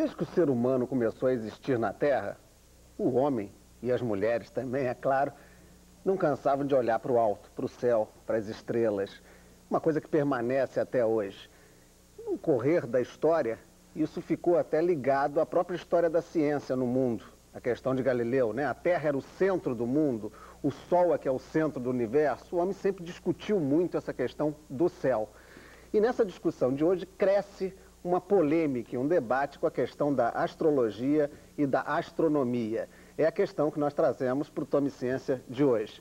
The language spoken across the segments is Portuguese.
Desde que o ser humano começou a existir na Terra, o homem e as mulheres também, é claro, não cansavam de olhar para o alto, para o céu, para as estrelas. Uma coisa que permanece até hoje. No correr da história, isso ficou até ligado à própria história da ciência no mundo. A questão de Galileu, né? A Terra era o centro do mundo, o Sol é que é o centro do universo. O homem sempre discutiu muito essa questão do céu. E nessa discussão de hoje cresce uma polêmica, um debate com a questão da astrologia e da astronomia. É a questão que nós trazemos para o Tome Ciência de hoje.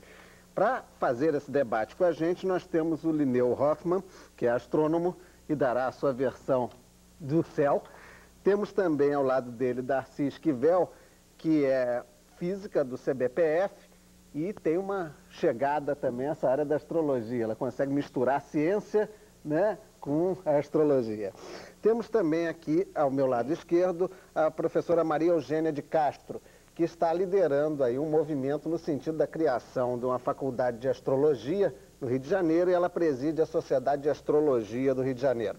Para fazer esse debate com a gente, nós temos o Lineu Hoffmann, que é astrônomo e dará a sua versão do céu. Temos também ao lado dele Darcy Esquivel, que é física do CBPF e tem uma chegada também a essa área da astrologia. Ela consegue misturar a ciência, né, com a astrologia. Temos também aqui, ao meu lado esquerdo, a professora Maria Eugênia de Castro, que está liderando aí um movimento no sentido da criação de uma faculdade de astrologia no Rio de Janeiro, e ela preside a Sociedade de Astrologia do Rio de Janeiro.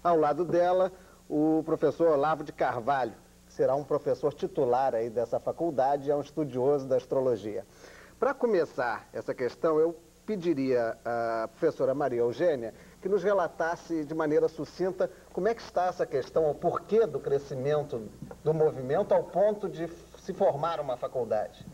Ao lado dela, o professor Olavo de Carvalho, que será um professor titular aí dessa faculdade, é um estudioso da astrologia. Para começar essa questão, eu pediria à professora Maria Eugênia que nos relatasse de maneira sucinta como é que está essa questão, o porquê do crescimento do movimento ao ponto de se formar uma faculdade.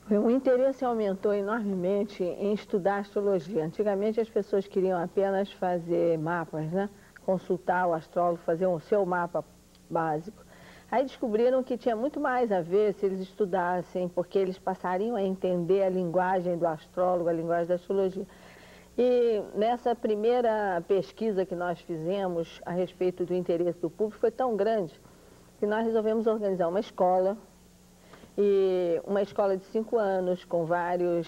O interesse aumentou enormemente em estudar astrologia. Antigamente as pessoas queriam apenas fazer mapas, né? Consultar o astrólogo, fazer o seu mapa básico. Aí descobriram que tinha muito mais a ver se eles estudassem, porque eles passariam a entender a linguagem do astrólogo, a linguagem da astrologia. E nessa primeira pesquisa que nós fizemos a respeito do interesse do público foi tão grande que nós resolvemos organizar uma escola, e uma escola de 5 anos com várias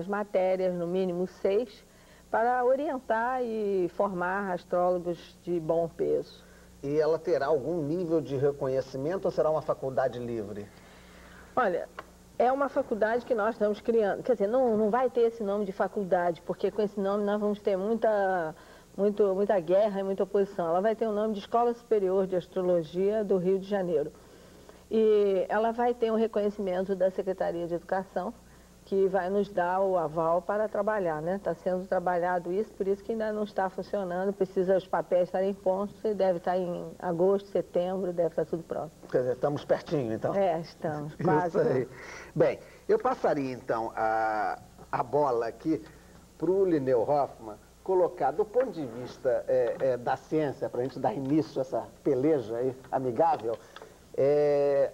matérias, no mínimo 6, para orientar e formar astrólogos de bom peso. E ela terá algum nível de reconhecimento ou será uma faculdade livre? Olha, é uma faculdade que nós estamos criando. Quer dizer, não vai ter esse nome de faculdade, porque com esse nome nós vamos ter muita guerra e muita oposição. Ela vai ter o nome de Escola Superior de Astrologia do Rio de Janeiro. E ela vai ter um reconhecimento da Secretaria de Educação, que vai nos dar o aval para trabalhar, né? Está sendo trabalhado isso, por isso que ainda não está funcionando, precisa os papéis estarem prontos, e deve estar em agosto, setembro, deve estar tudo pronto. Quer dizer, estamos pertinho, então? É, estamos, quase. Isso aí. Bem, eu passaria, então, a bola aqui para o Lineu Hoffmann colocar, do ponto de vista da ciência, para a gente dar início a essa peleja aí, amigável.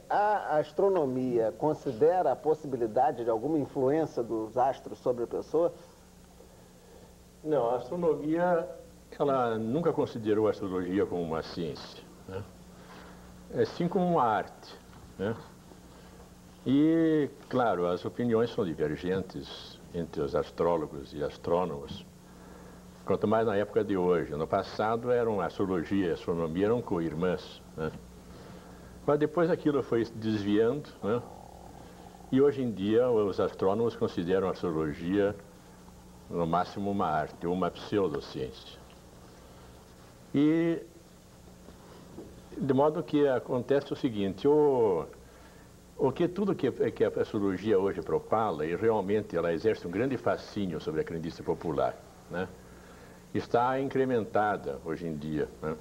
A astronomia considera a possibilidade de alguma influência dos astros sobre a pessoa? Não, a astronomia, ela nunca considerou a astrologia como uma ciência, né? É sim como uma arte, né? E, claro, as opiniões são divergentes entre os astrólogos e astrônomos, quanto mais na época de hoje. No passado, a astrologia e a astronomia eram co-irmãs, né? Mas depois aquilo foi desviando, né? E hoje em dia os astrônomos consideram a astrologia no máximo uma arte, uma pseudociência. E de modo que acontece o seguinte, tudo que a astrologia hoje propala, e realmente ela exerce um grande fascínio sobre a crendice popular, né? Está incrementada hoje em dia, né?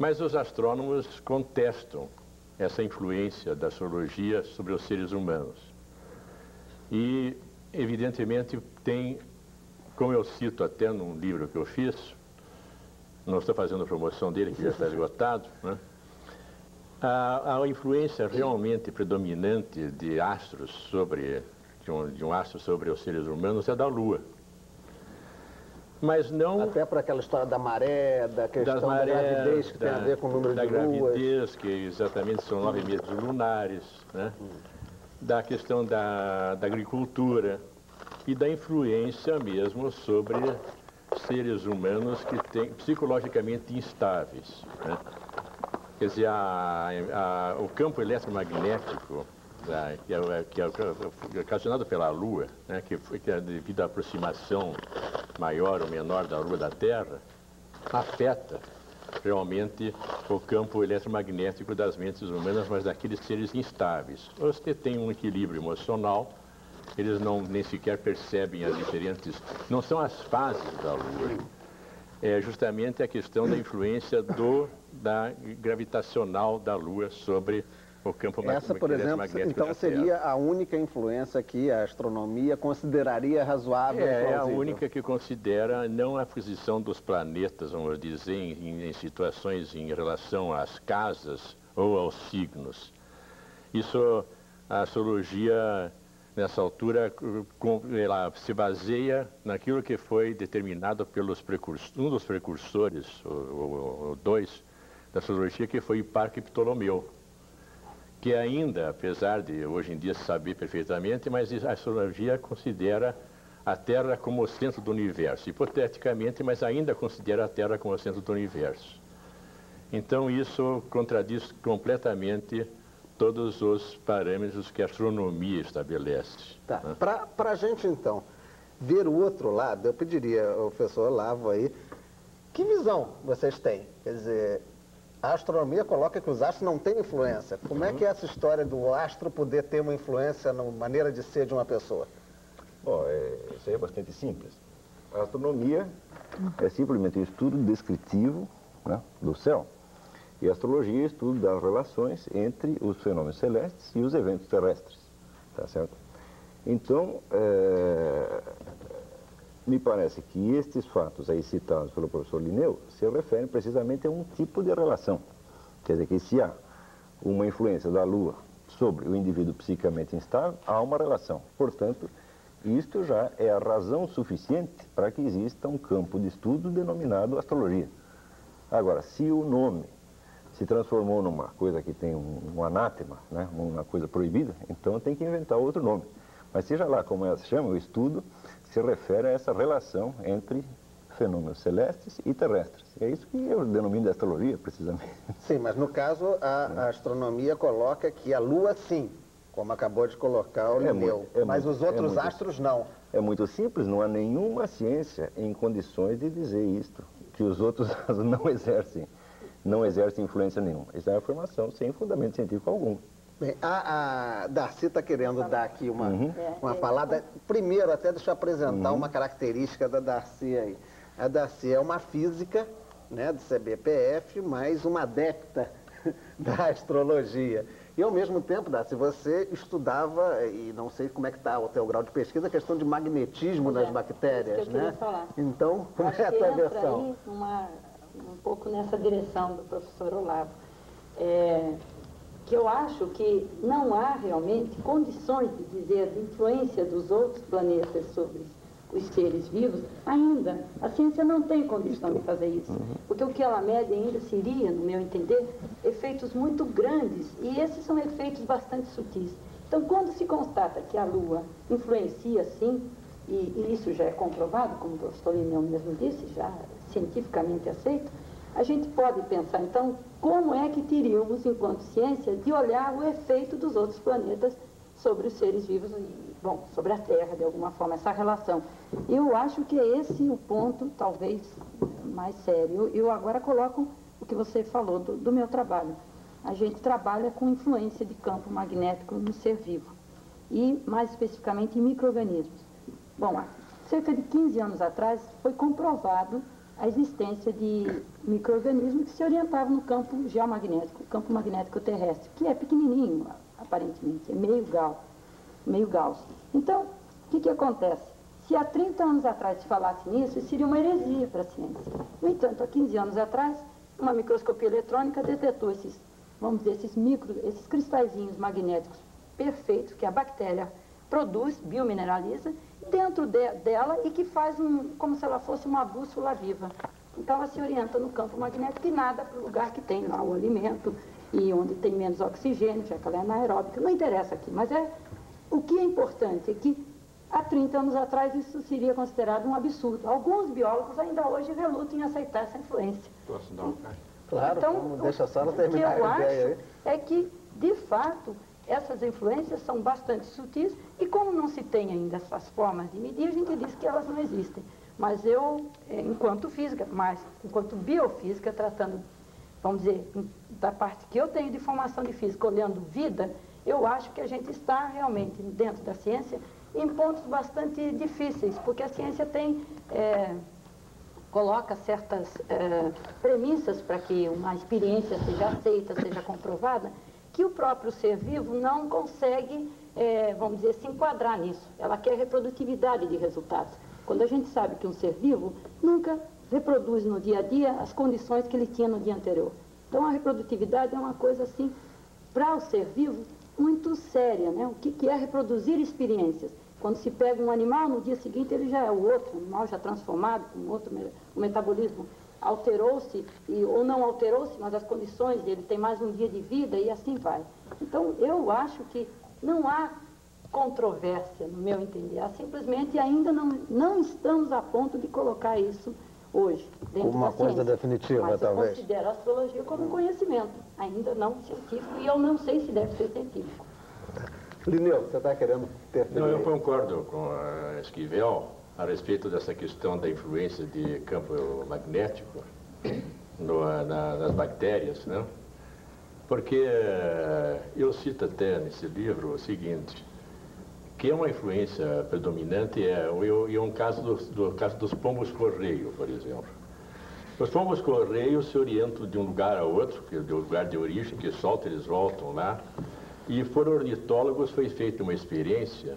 Mas os astrônomos contestam essa influência da astrologia sobre os seres humanos. E, evidentemente, tem, como eu cito até num livro que eu fiz, não estou fazendo promoção dele, que já está esgotado, né? A influência realmente predominante de astros de um astro sobre os seres humanos é da Lua. Mas não... Até por aquela história da maré, da questão da gravidez, que tem a ver com o número de luas. Da gravidez, que exatamente são 9 meses lunares, né? Da questão da agricultura e da influência mesmo sobre seres humanos que têm psicologicamente instáveis, né? Quer dizer, o campo eletromagnético, que é ocasionado pela Lua, né, que é devido à aproximação maior ou menor da Lua da Terra, afeta realmente o campo eletromagnético das mentes humanas, mas daqueles seres instáveis. Os que têm um equilíbrio emocional, eles nem sequer percebem as diferentes... Não são as fases da Lua, é justamente a questão da influência da gravitacional da Lua sobre o campo Essa, por exemplo, então seria a única influência que a astronomia consideraria razoável? É a única que considera não a posição dos planetas, vamos dizer, em situações em relação às casas ou aos signos. Isso, a astrologia, nessa altura, ela se baseia naquilo que foi determinado pelos um dos precursores, ou dois, da astrologia, que foi Hiparco e Ptolomeu, que ainda, apesar de hoje em dia se saber perfeitamente, mas a astrologia considera a Terra como o centro do universo, hipoteticamente, mas ainda considera a Terra como o centro do universo. Então isso contradiz completamente todos os parâmetros que a astronomia estabelece. Tá. Né? Para a gente, então, ver o outro lado, eu pediria ao professor Olavo aí, que visão vocês têm? Quer dizer, a astronomia coloca que os astros não têm influência. Como é que é essa história do astro poder ter uma influência na maneira de ser de uma pessoa? Bom, isso aí é bastante simples. A astronomia é simplesmente um estudo descritivo, né, do céu. E a astrologia é o estudo das relações entre os fenômenos celestes e os eventos terrestres. Tá certo? Então, me parece que estes fatos aí citados pelo professor Linneu se referem precisamente a um tipo de relação. Quer dizer que se há uma influência da Lua sobre o indivíduo psicamente instável, há uma relação. Portanto, isto já é a razão suficiente para que exista um campo de estudo denominado astrologia. Agora, se o nome se transformou numa coisa que tem um anátema, né, uma coisa proibida, então tem que inventar outro nome. Mas seja lá como ela se chama, o estudo se refere a essa relação entre fenômenos celestes e terrestres. É isso que eu denomino de astrologia, precisamente. Sim, mas no caso a astronomia coloca que a Lua sim, como acabou de colocar o Linneu, mas os outros astros não. É muito simples, não há nenhuma ciência em condições de dizer isto, que os outros astros não exercem influência nenhuma. Isso é uma afirmação sem fundamento científico algum. Bem, a Darcy está querendo dar aqui uma palavra. Primeiro, até deixa eu apresentar uma característica da Darcy aí. A Darcy é uma física, né, do CBPF, mas uma adepta da astrologia. E, ao mesmo tempo, Darcy, você estudava, e não sei como é que está o teu grau de pesquisa, a questão de magnetismo nas bactérias, isso que eu né? falar. Então, como é a tua versão? Um pouco nessa direção do professor Olavo. Que eu acho que não há realmente condições de dizer a influência dos outros planetas sobre os seres vivos ainda. A ciência não tem condição de fazer isso, porque o que ela mede ainda seria, no meu entender, efeitos muito grandes, e esses são efeitos bastante sutis. Então, quando se constata que a Lua influencia, sim, e isso já é comprovado, como o professor Linneu mesmo disse, já cientificamente aceito, a gente pode pensar, então, como é que teríamos, enquanto ciência, de olhar o efeito dos outros planetas sobre os seres vivos e, bom, sobre a Terra, de alguma forma, essa relação. Eu acho que é esse o ponto, talvez, mais sério. Eu agora coloco o que você falou do meu trabalho. A gente trabalha com influência de campo magnético no ser vivo e, mais especificamente, em micro-organismos. Bom, há cerca de 15 anos atrás, foi comprovado a existência de micro-organismos que se orientavam no campo geomagnético, o campo magnético terrestre, que é pequenininho, aparentemente, é meio Gauss. Então, o que acontece? Se há 30 anos atrás se falasse nisso, isso seria uma heresia para a ciência. No entanto, há 15 anos atrás, uma microscopia eletrônica detectou esses, vamos dizer, esses cristalzinhos magnéticos perfeitos que a bactéria produz, biomineraliza, dentro dela e que faz como se ela fosse uma bússola viva. Então ela se orienta no campo magnético e nada para o lugar que tem lá o alimento e onde tem menos oxigênio, já que ela é anaeróbica. Não interessa aqui, mas o que é importante é que há 30 anos atrás isso seria considerado um absurdo. Alguns biólogos ainda hoje relutam em aceitar essa influência. Posso dar um caso? Claro, então, deixa só ela terminar a ideia aí. O que eu acho é que, de fato, essas influências são bastante sutis e como não se tem ainda essas formas de medir, a gente diz que elas não existem. Mas eu, enquanto física, mas enquanto biofísica, tratando, vamos dizer, da parte que eu tenho de formação de física, olhando vida, eu acho que a gente está realmente dentro da ciência em pontos bastante difíceis, porque a ciência tem, coloca certas premissas para que uma experiência seja aceita, seja comprovada, que o próprio ser vivo não consegue, vamos dizer, se enquadrar nisso. Ela quer reprodutividade de resultados. Quando a gente sabe que um ser vivo nunca reproduz no dia a dia as condições que ele tinha no dia anterior. Então a reprodutividade é uma coisa assim, para o ser vivo, muito séria, né? O que é reproduzir experiências? Quando se pega um animal, no dia seguinte ele já é o outro, o animal já transformado, com outro, o metabolismo alterou-se, ou não alterou-se, mas as condições, ele tem mais um dia de vida e assim vai. Então eu acho que não há controvérsia, no meu entender. Simplesmente ainda não estamos a ponto de colocar isso hoje dentro uma da ciência. coisa definitiva, mas talvez. eu considero a astrologia como um conhecimento, ainda não científico, e eu não sei se deve ser científico. Linneu, você está querendo ter... Não, eu concordo com a Esquivel a respeito dessa questão da influência de campo magnético nas bactérias, né? Porque eu cito até nesse livro o seguinte, que é uma influência predominante, um caso caso dos pombos-correio, por exemplo. Os pombos-correio se orientam de um lugar a outro, que é do lugar de origem, que solta, eles voltam lá, e por ornitólogos foi feita uma experiência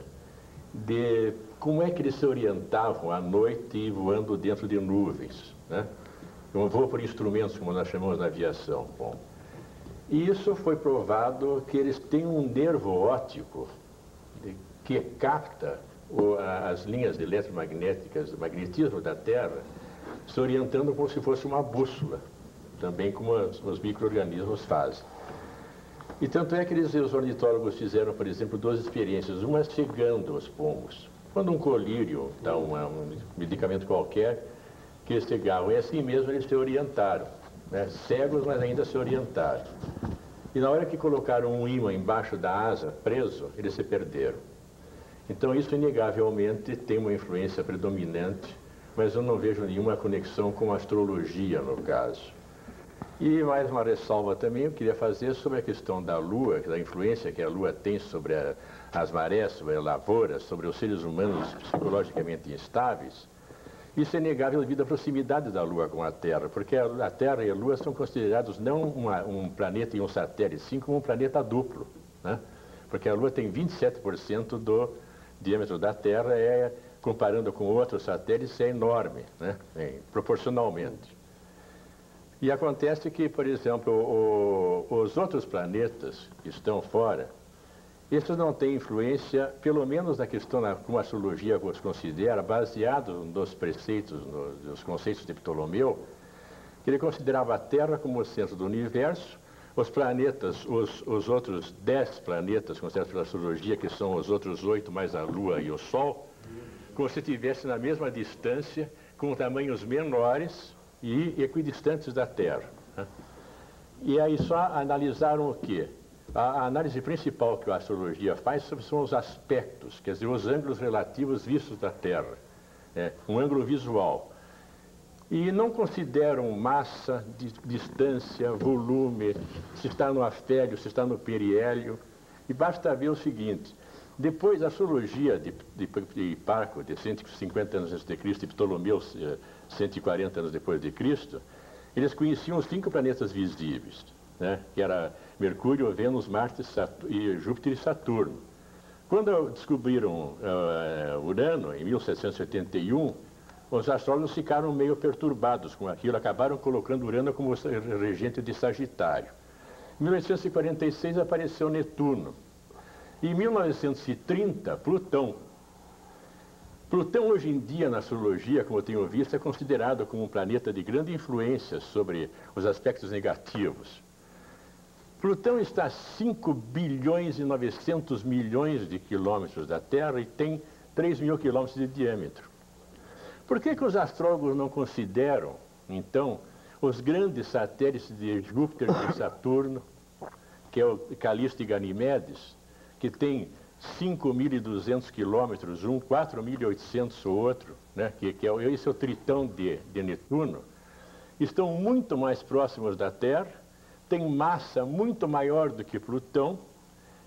de como é que eles se orientavam à noite voando dentro de nuvens, né? Um voo por instrumentos, como nós chamamos na aviação. Bom, e isso foi provado que eles têm um nervo óptico que capta as linhas eletromagnéticas, o magnetismo da Terra, se orientando como se fosse uma bússola, também como os micro-organismos fazem. E tanto é que os ornitólogos fizeram, por exemplo, 2 experiências, uma cegando os pombos. Quando um colírio dá um medicamento qualquer, que eles cegavam, e assim mesmo eles se orientaram, né? Cegos, mas ainda se orientaram. E na hora que colocaram um ímã embaixo da asa, preso, eles se perderam. Então isso inegavelmente tem uma influência predominante, mas eu não vejo nenhuma conexão com a astrologia no caso. E mais uma ressalva também eu queria fazer sobre a questão da Lua, da influência que a Lua tem sobre as marés, sobre as lavouras, sobre os seres humanos psicologicamente instáveis. Isso é inegável devido à proximidade da Lua com a Terra, porque a Terra e a Lua são considerados não um planeta e um satélite, sim como um planeta duplo, né? Porque a Lua tem 27% do diâmetro da Terra, comparando com outros satélites, é enorme, né? Proporcionalmente. E acontece que, por exemplo, os outros planetas que estão fora, esses não têm influência, pelo menos na questão como a astrologia os considera, baseado nos preceitos, nos conceitos de Ptolomeu, que ele considerava a Terra como o centro do universo, os planetas, os outros 10 planetas considerados pela astrologia, que são os outros 8 mais a Lua e o Sol, como se estivessem na mesma distância, com tamanhos menores e equidistantes da Terra, né? E aí só analisaram o quê? A análise principal que a astrologia faz são os aspectos, quer dizer, os ângulos relativos vistos da Terra, um ângulo visual. E não consideram massa, distância, volume, se está no afélio, se está no periélio. E basta ver o seguinte, depois da astrologia de Hiparco, de 150 anos antes de Cristo, e Ptolomeu, 140 anos depois de Cristo, eles conheciam os 5 planetas visíveis, né? Que era Mercúrio, Vênus, Marte, Júpiter e Saturno. Quando descobriram Urano, em 1781, os astrólogos ficaram meio perturbados com aquilo, acabaram colocando Urano como regente de Sagitário. Em 1846 apareceu Netuno. E em 1930, Plutão. Plutão hoje em dia na astrologia, como eu tenho visto, é considerado como um planeta de grande influência sobre os aspectos negativos. Plutão está a 5 bilhões e 900 milhões de quilômetros da Terra e tem 3 mil quilômetros de diâmetro. Por que os astrólogos não consideram, então, os grandes satélites de Júpiter e Saturno, que é o Calisto e Ganimedes, que tem 5.200 quilômetros um, 4.800 o outro, né, esse é o tritão de Netuno, estão muito mais próximos da Terra, têm massa muito maior do que Plutão,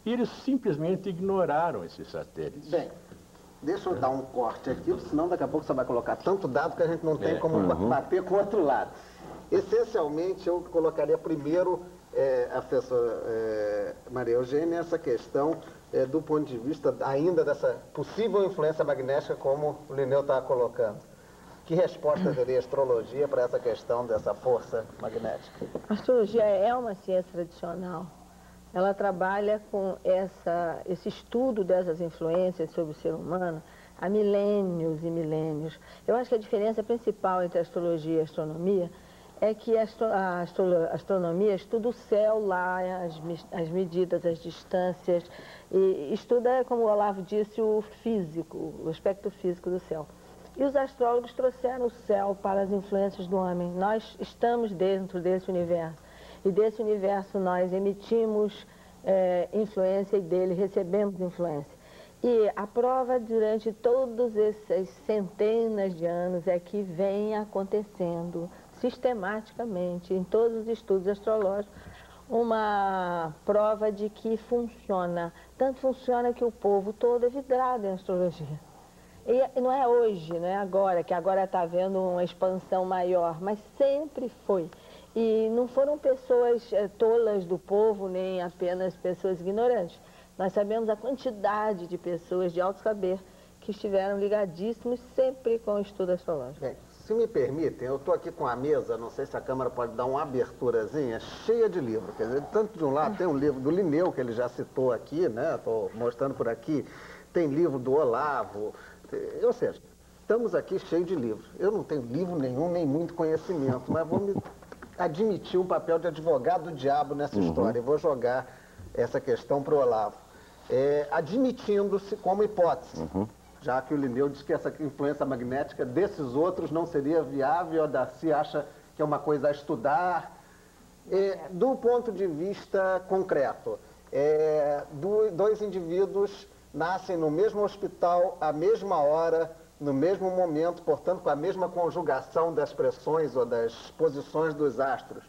e eles simplesmente ignoraram esses satélites. Bem, deixa eu dar um corte aqui, senão daqui a pouco você vai colocar tanto dado que a gente não tem como bater com o outro lado. Essencialmente, eu colocaria primeiro, a professora Maria Eugênia, essa questão do ponto de vista ainda dessa possível influência magnética, como o Linneu estava colocando. Que resposta teria a astrologia para essa questão dessa força magnética? A astrologia é uma ciência tradicional. Ela trabalha com esse estudo dessas influências sobre o ser humano há milênios e milênios. Eu acho que a diferença principal entre a astrologia e a astronomia é que a astronomia estuda o céu lá, as medidas, as distâncias, e estuda, como o Olavo disse, o físico, o aspecto físico do céu. E os astrólogos trouxeram o céu para as influências do homem. Nós estamos dentro desse universo. E desse universo nós emitimos influência e dele recebemos influência. E a prova durante todas essas centenas de anos é que vem acontecendo sistematicamente em todos os estudos astrológicos uma prova de que funciona. Tanto funciona que o povo todo é vidrado em astrologia. E não é hoje, não é agora, que agora está havendo uma expansão maior, mas sempre foi. E não foram pessoas tolas do povo, nem apenas pessoas ignorantes. Nós sabemos a quantidade de pessoas de alto saber que estiveram ligadíssimos sempre com o estudo astrológico. Bem, se me permitem, eu estou aqui com a mesa, não sei se a câmera pode dar uma aberturazinha, cheia de livros. Quer dizer, tanto de um lado tem um livro do Linneu, que ele já citou aqui, né? Estou mostrando por aqui, tem livro do Olavo, ou seja, estamos aqui cheios de livros. Eu não tenho livro nenhum, nem muito conhecimento, mas vou me admitir um papel de advogado do diabo nessa história. Eu vou jogar essa questão para o Olavo. Admitindo-se como hipótese, já que o Linneu diz que essa influência magnética desses outros não seria viável, a Darcy acha que é uma coisa a estudar. Do ponto de vista concreto, dois indivíduos nascem no mesmo hospital, à mesma hora, no mesmo momento, portanto, com a mesma conjugação das pressões ou das posições dos astros.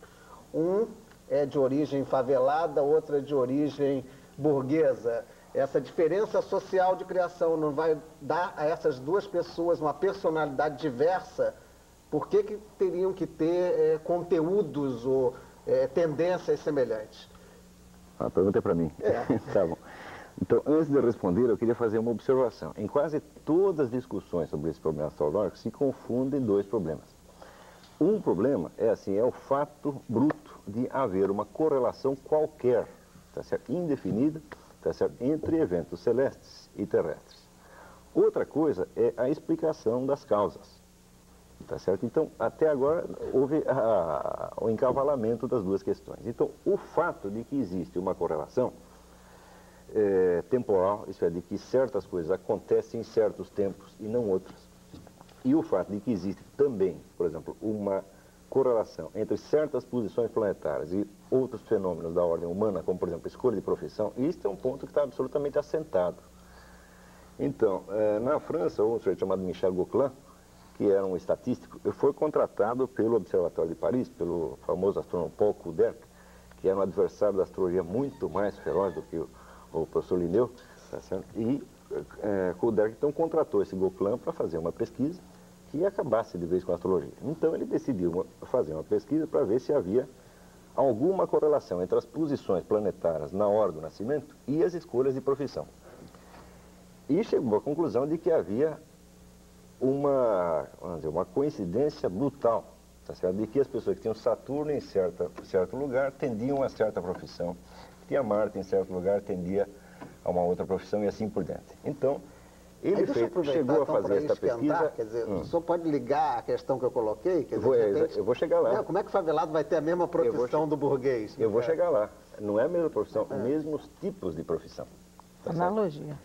Um é de origem favelada, outro é de origem burguesa. Essa diferença social de criação não vai dar a essas duas pessoas uma personalidade diversa? Por que teriam que ter conteúdos ou tendências semelhantes? A pergunta é para mim. Tá bom. Então, antes de responder, eu queria fazer uma observação. Em quase todas as discussões sobre esse problema astrológico se confundem dois problemas. Um problema é o fato bruto de haver uma correlação qualquer, tá certo? Indefinida, tá certo? Entre eventos celestes e terrestres. Outra coisa é a explicação das causas, tá certo? Então, até agora, houve o encavalamento das duas questões. Então, o fato de que existe uma correlação temporal, isso é, de que certas coisas acontecem em certos tempos e não outros. E o fato de que existe também, por exemplo, uma correlação entre certas posições planetárias e outros fenômenos da ordem humana, como, por exemplo, a escolha de profissão, isso é um ponto que está absolutamente assentado. Então, na França, um sujeito chamado Michel Gauquelin, que era um estatístico, foi contratado pelo Observatório de Paris, pelo famoso astrônomo Paul Kuderk, que era um adversário da astrologia muito mais feroz do que o professor Linneu, tá certo? E Kuderk então contratou esse Gauquelin para fazer uma pesquisa que acabasse de vez com a astrologia. Então ele decidiu fazer uma pesquisa para ver se havia alguma correlação entre as posições planetárias na hora do nascimento e as escolhas de profissão. E chegou à conclusão de que havia uma coincidência brutal, tá certo? De que as pessoas que tinham Saturno em certo lugar tendiam a certa profissão, que tinha Marte em certo lugar tendia a uma outra profissão e assim por diante. Então, ele chegou a fazer essa pesquisa. Quer dizer, o senhor pode ligar a questão que eu coloquei? Quer dizer, eu vou chegar lá. Como é que o favelado vai ter a mesma profissão do burguês? Eu vou chegar lá. Não é a mesma profissão, mesmos tipos de profissão. Tá, analogia.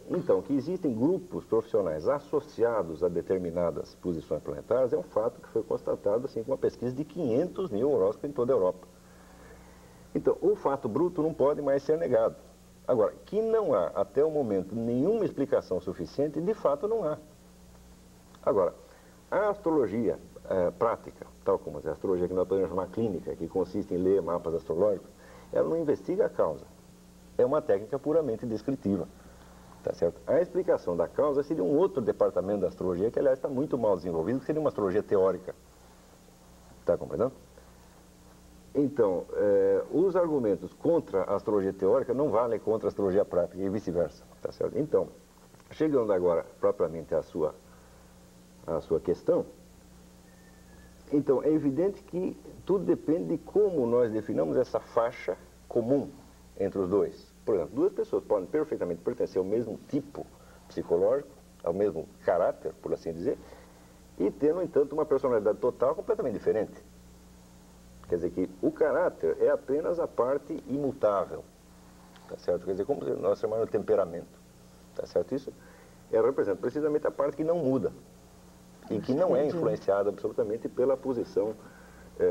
Então, que existem grupos profissionais associados a determinadas posições planetárias é um fato que foi constatado assim, com uma pesquisa de 500 mil horóscopos em toda a Europa. Então, o fato bruto não pode mais ser negado. Agora, que não há, até o momento, nenhuma explicação suficiente, de fato não há. Agora, a astrologia prática, tal como a astrologia que nós podemos chamar clínica, que consiste em ler mapas astrológicos, ela não investiga a causa. É uma técnica puramente descritiva. Tá certo? A explicação da causa seria um outro departamento da astrologia, que aliás está muito mal desenvolvido, que seria uma astrologia teórica. Está compreendendo? Então, os argumentos contra a astrologia teórica não valem contra a astrologia prática e vice-versa. Tá certo? Então, chegando agora propriamente à sua questão, então é evidente que tudo depende de como nós definamos essa faixa comum entre os dois. Por exemplo, duas pessoas podem perfeitamente pertencer ao mesmo tipo psicológico, ao mesmo caráter, por assim dizer, e ter, no entanto, uma personalidade total completamente diferente. Quer dizer que o caráter é apenas a parte imutável, tá certo? Quer dizer, como nós chamamos de temperamento, tá certo? Isso representa precisamente a parte que não muda e que não é influenciada absolutamente pela posição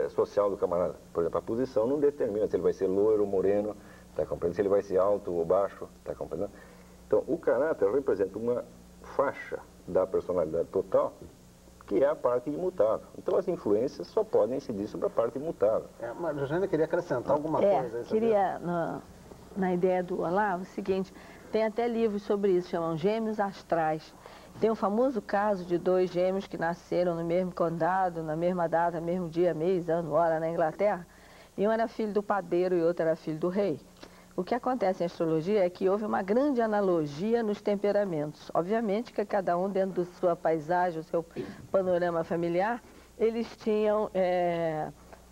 social do camarada. Por exemplo, a posição não determina se ele vai ser loiro ou moreno, tá compreendendo? Se ele vai ser alto ou baixo, tá compreendendo? Então, o caráter representa uma faixa da personalidade total, que é a parte imutável. Então, as influências só podem incidir sobre a parte imutável. Mas a Jana queria acrescentar alguma coisa. Queria, na ideia do Olavo, o seguinte, tem até livros sobre isso, chamam Gêmeos Astrais. Tem o famoso caso de dois gêmeos que nasceram no mesmo condado, na mesma data, mesmo dia, mês, ano, hora, na Inglaterra, e um era filho do padeiro e outro era filho do rei. O que acontece em astrologia é que houve uma grande analogia nos temperamentos. Obviamente que cada um, dentro da sua paisagem, o seu panorama familiar, eles tinham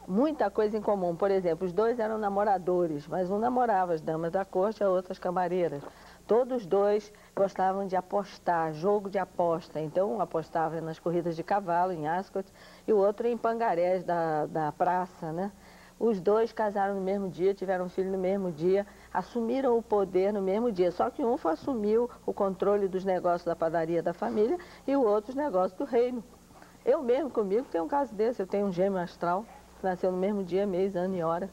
muita coisa em comum. Por exemplo, os dois eram namoradores, mas um namorava as damas da corte e a outra as camareiras. Todos dois gostavam de apostar, jogo de aposta. Então, um apostava nas corridas de cavalo, em Ascot, e o outro em pangarés da praça, né? Os dois casaram no mesmo dia, tiveram um filho no mesmo dia, assumiram o poder no mesmo dia. Só que um assumiu o controle dos negócios da padaria da família e o outro os negócios do reino. Eu mesmo comigo tenho um caso desse, eu tenho um gêmeo astral, que nasceu no mesmo dia, mês, ano e hora,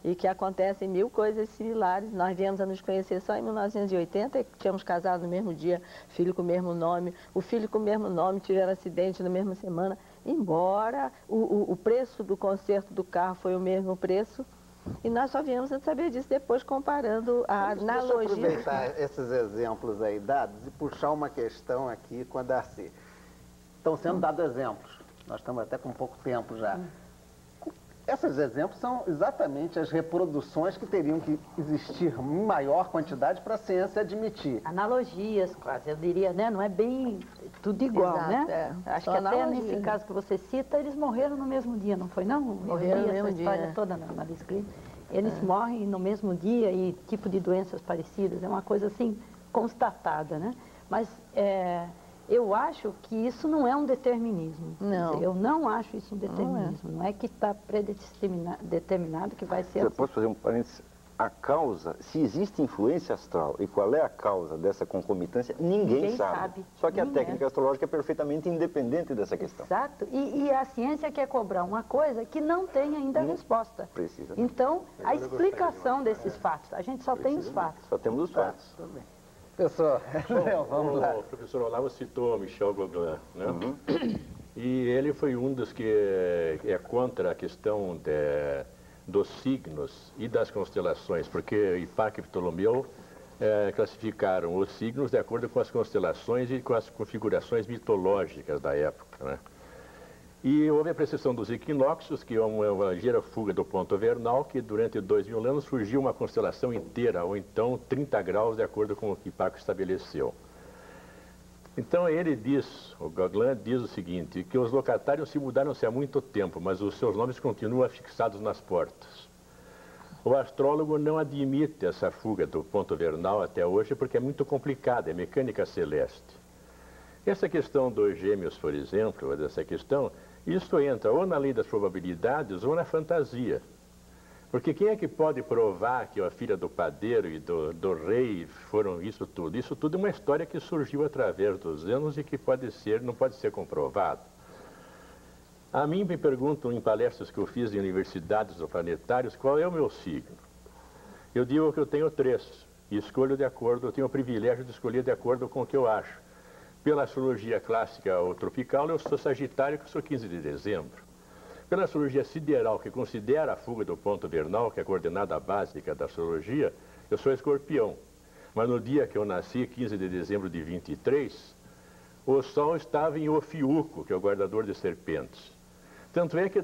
e que acontecem 1000 coisas similares. Nós viemos a nos conhecer só em 1980, e tínhamos casado no mesmo dia, filho com o mesmo nome. O filho com o mesmo nome tiveram acidente na mesma semana, embora o preço do conserto do carro foi o mesmo preço. E nós só viemos a saber disso depois, comparando a analogia. Deixa eu aproveitar esses exemplos aí dados e puxar uma questão aqui com a Darcy. Estão sendo dados exemplos, nós estamos até com pouco tempo já. Esses exemplos são exatamente as reproduções que teriam que existir em maior quantidade para a ciência admitir. Analogias, quase, eu diria, né? Não é bem tudo igual, Exato, né? Acho que até nesse caso que você cita, eles morreram no mesmo dia, não foi não? Morreram no mesmo dia. Essa história toda na descrita. Eles morrem no mesmo dia e tipo de doenças parecidas, é uma coisa assim, constatada, né? Mas eu acho que isso não é um determinismo. Não. Dizer, eu não acho isso um determinismo. Não é que está predeterminado que vai ser Você assim. pode fazer um parênteses? A causa, se existe influência astral e qual é a causa dessa concomitância, ninguém sabe. Só que a técnica astrológica é perfeitamente independente dessa questão. Exato. E a ciência quer cobrar uma coisa que não tem ainda resposta. Precisa. Então, a explicação desses fatos, a gente só tem os fatos. Só temos os fatos. Pessoal, vamos lá. O professor Olavo citou Michel Gauguin, né? E ele foi um dos que é contra a questão dos signos e das constelações, porque Hipparque e Ptolomeu classificaram os signos de acordo com as constelações e com as configurações mitológicas da época, né? E houve a precessão dos equinócios, que é uma ligeira fuga do ponto vernal, que durante 2000 anos surgiu uma constelação inteira, ou então 30 graus, de acordo com o que Hipparque estabeleceu. Então ele diz, o Gauguin diz o seguinte, que os locatários se mudaram-se há muito tempo, mas os seus nomes continuam fixados nas portas. O astrólogo não admite essa fuga do ponto vernal até hoje, porque é muito complicada, é mecânica celeste. Essa questão dos gêmeos, por exemplo, dessa questão, isso entra ou na lei das probabilidades ou na fantasia. Porque quem é que pode provar que a filha do padeiro e do rei foram isso tudo? Isso tudo é uma história que surgiu através dos anos e que não pode ser comprovado. A mim me perguntam em palestras que eu fiz em universidades ou planetários qual é o meu signo. Eu digo que eu tenho 3. E escolho de acordo, eu tenho o privilégio de escolher de acordo com o que eu acho. Pela astrologia clássica ou tropical, eu sou Sagitário, que eu sou 15 de dezembro. Pela astrologia sideral, que considera a fuga do ponto vernal, que é a coordenada básica da astrologia, eu sou Escorpião. Mas no dia que eu nasci, 15 de dezembro de 23, o Sol estava em Ofiuco, que é o guardador de serpentes. Tanto é que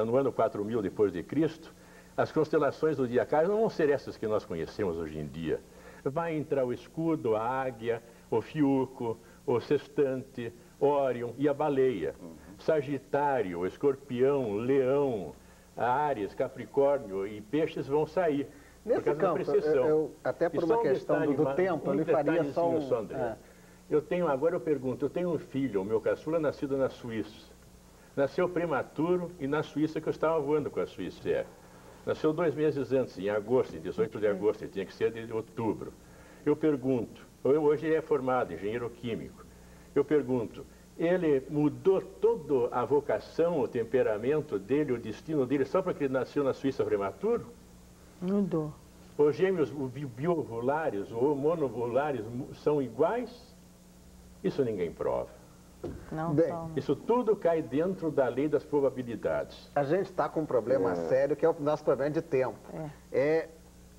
no ano 4000 depois de Cristo, as constelações do dia K não vão ser essas que nós conhecemos hoje em dia. Vai entrar o escudo, a águia, o Ofiuco, o sextante, Órion e a baleia. Sagitário, Escorpião, Leão, Áries, Capricórnio e Peixes vão sair. Nesse campo, até por uma questão do tempo, eu lhe faria só um... Agora eu pergunto, eu tenho um filho, o meu caçula, nascido na Suíça. Nasceu prematuro e na Suíça, que eu estava voando com a Suíça. Nasceu 2 meses antes, em agosto, em 18 de agosto, ele tinha que ser de outubro. Eu pergunto, hoje ele é formado, engenheiro químico. Eu pergunto, ele mudou toda a vocação, o temperamento dele, o destino dele, só porque ele nasceu na Suíça prematuro? Mudou. Os gêmeos biovulares ou monovulares são iguais? Isso ninguém prova. Não Bem, são. Isso tudo cai dentro da lei das probabilidades. A gente está com um problema sério, que é o nosso problema de tempo.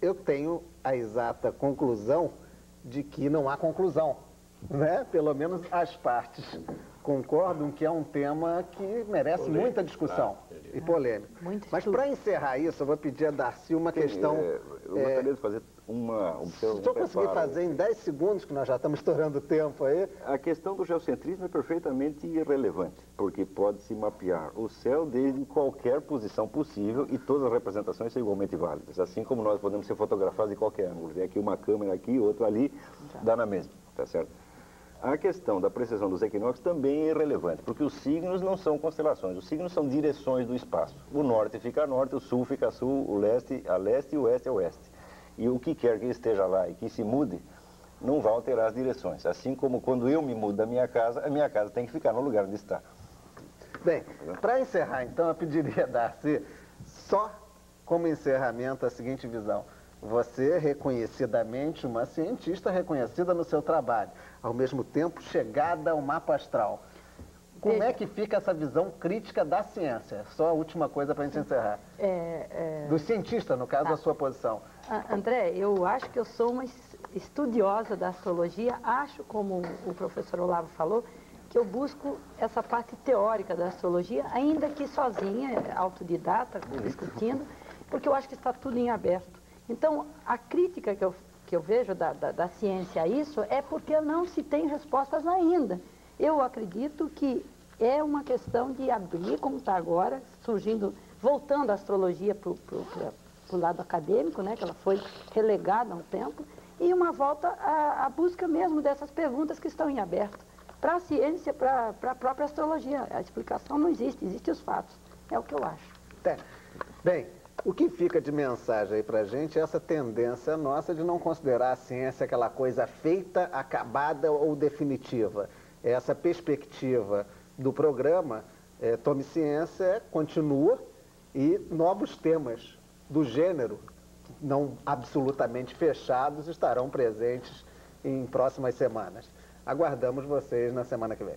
Eu tenho a exata conclusão de que não há conclusão, né? Pelo menos as partes concordam que é um tema que merece muita discussão e polêmica. Mas para encerrar isso, eu vou pedir a Darcy uma questão... Eu gostaria de fazer uma observação. Se eu conseguir fazer em 10 segundos, que nós já estamos estourando o tempo aí... A questão do geocentrismo é perfeitamente irrelevante, porque pode-se mapear o céu desde qualquer posição possível e todas as representações são igualmente válidas. Assim como nós podemos ser fotografados de qualquer ângulo. Tem aqui uma câmera aqui, outra ali, dá na mesma, tá certo? A questão da precisão dos equinócios também é irrelevante, porque os signos não são constelações, os signos são direções do espaço. O norte fica a norte, o sul fica a sul, o leste a leste e o oeste a oeste. E o que quer que esteja lá e que se mude, não vai alterar as direções. Assim como quando eu me mudo da minha casa, a minha casa tem que ficar no lugar onde está. Bem, para encerrar então, eu pediria a Darcy, só como encerramento, a seguinte visão. Você é reconhecidamente uma cientista reconhecida no seu trabalho, ao mesmo tempo chegada ao mapa astral. Como é que fica essa visão crítica da ciência? Só a última coisa para a gente encerrar. Do cientista, no caso, a sua posição. André, eu acho que eu sou uma estudiosa da astrologia, acho, como o professor Olavo falou, que eu busco essa parte teórica da astrologia, ainda que sozinha, autodidata, discutindo, porque eu acho que está tudo em aberto. Então, a crítica que eu vejo da ciência a isso é porque não se tem respostas ainda. Eu acredito que é uma questão de abrir, como está agora, surgindo, voltando a astrologia para o lado acadêmico, né, que ela foi relegada há um tempo, e uma volta à busca mesmo dessas perguntas que estão em aberto. Para a ciência, para a própria astrologia, a explicação não existe, existem os fatos. É o que eu acho. Bem, o que fica de mensagem aí para a gente é essa tendência nossa de não considerar a ciência aquela coisa feita, acabada ou definitiva. Essa perspectiva do programa Tome Ciência continua e novos temas do gênero, não absolutamente fechados, estarão presentes em próximas semanas. Aguardamos vocês na semana que vem.